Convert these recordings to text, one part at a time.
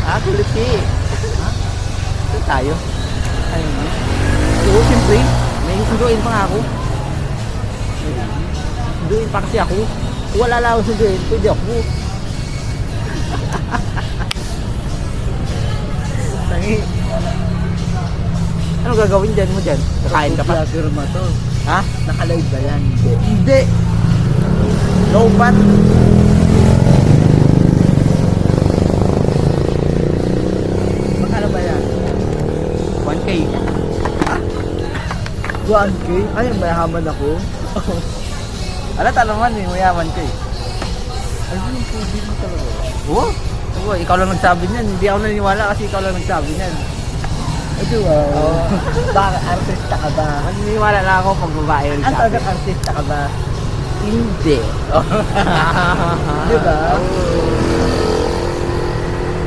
Kuliti. Ha? Ito tayo. Ayun na. Oo, siyempre. May sunduin pa nga ako. Sunduin pa kasi ako. Kung wala lang ako sunduin, pwede ako. Tangi. Ano gagawin dyan mo dyan? Kakain ka pa? Vlogger mo to. Ha? Naka-live ba yan? Hindi. No bat. Magkano ba yan? 1K. 1K? Ay, mayaman ako. Alata naman eh, mayaman ka eh. Ano yung tubig mo talaga? Oo. Oo, ikaw lang nagsabi niyan. Hindi ako naniniwala kasi ikaw lang nagsabi niyan. Ito wow. Baka artista ka ba? Naniniwala lang ako pag babae yung Ang nagsabi. talagang artista ka ba? Hindi. Di ba? Oo.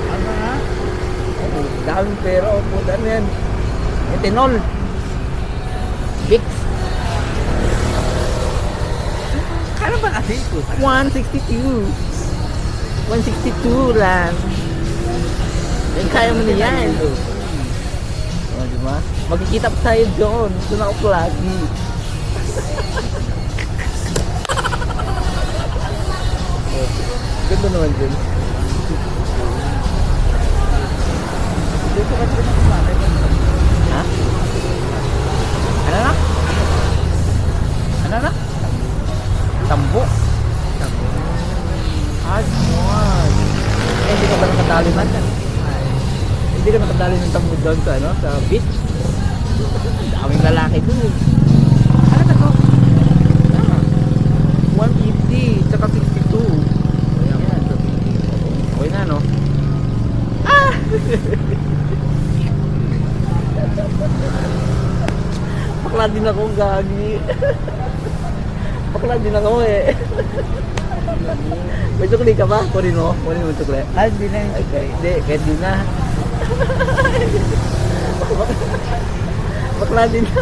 Ano nga? Oh, daming pera. Oh, puta na yan. Ethanol. Bix. Kano ba kasi ito? 162. 162 lang. Eh, kaya mo na yan. Oh, di ba? Magkikita pa tayo doon. Doon ako lagi. Ganda naman din. Dito kasi na kumain. Ha? Ano na? Ano na? Tambo. Aswan. Eh, hindi ka ba nakadali man? Hindi ka nakadali ng tambo doon sa ano? Sa beach? Daming lalaki doon eh. Ano na to? Ah, 150, tsaka 62. Ayan, sa 50. Okay na, no? Ah! Bakla din ako, gagi. Bakla din ako eh. May sukli ka ba? Kunin mo yung sukli. Ah, hindi na yung Okay, hindi, kahit di na. Bakla din ako.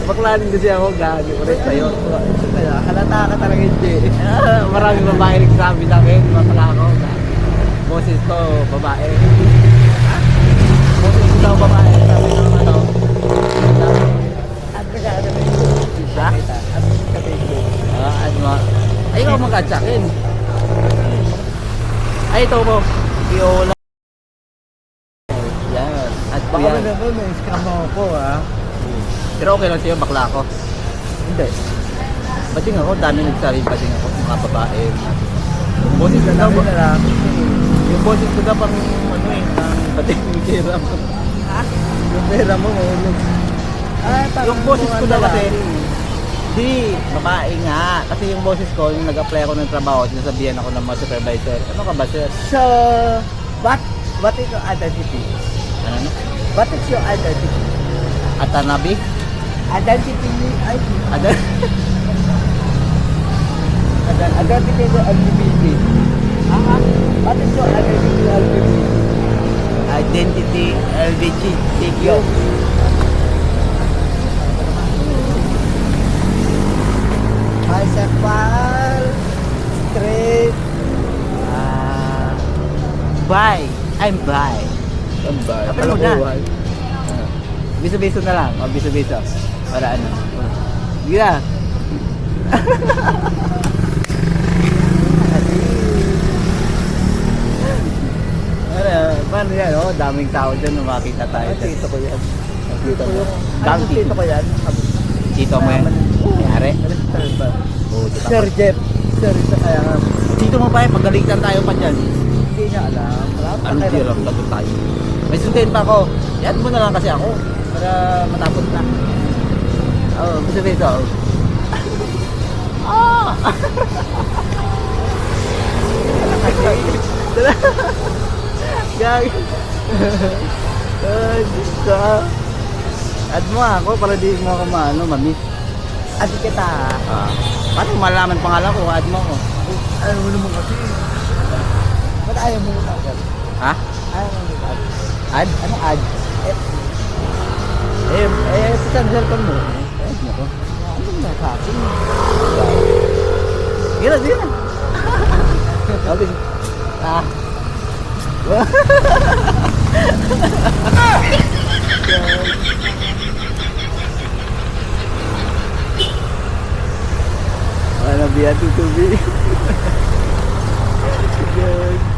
Bakla din kasi ako, gagi. Ulit sa'yo. Kaya, halata ka talaga hindi. Maraming babae nagsabi sa akin, bakla ako. Boses ko, babae. Boses ko daw babae. Sabi ng ano. At nag-ano na yung Ha? at sa Facebook. Ano? Ay, ikaw mag-atsakin. Ay, ito mo. Piola. Yan. At po Baka yan. naman may scam ako ha. Pero okay lang sa'yo, bakla ako. Hindi. Bating ako, dami nagsabi bating ako, mga babae. Yung boses ko daw, Dami na lang. yung boses ko daw pang ano eh, ang bating yung pera mo. Ha? Yung pera mo mahulog. Ah, Yung boses ko daw kasi, di, babae nga. Kasi yung boses ko, yung nag-apply ako ng trabaho, sinasabihan ako ng mga supervisor. Ano ka ba, sir? So, what is your identity? Ano? What is your identity? Atanabi? Identity ay Ada? identity ng LGBT. What is your identity LGBT? Identity LGBTQ. Bisexual, straight, Bye. I'm bye. tambay. Kapal mo na. Biso-biso na lang. O, biso-biso. Para ano. Sige na. Paano yan, oh? Daming tao dyan. Makakita tayo dyan. Nakita ko yan. Nakita mo. Ang tito ko yan. Dito mo yan. Mayari. Oo, dito Sir Jeff. Sir, kaya nga. Dito mo pa eh. Pagalitan tayo pa dyan. Hindi niya alam. Ano diram lagot tayo. May sundayin pa ako. Yan mo na lang kasi ako. Para matapos na. Oo, biso-biso. Ah! Gag. Ay, Diyos ka. Add mo ako para di mo ako mamiss. Adi kita. Paano malaman pangalan ko? Add mo ako. Ano mo naman kasi. Ba't ayaw mo na agad? Ha? Ayaw mo na agad. Add? Ano add? Sa cellphone mo. Add mo ko. Ano na sa akin? Sige na, sige na. Sabi, ah. Ano biya tutubi? Yan.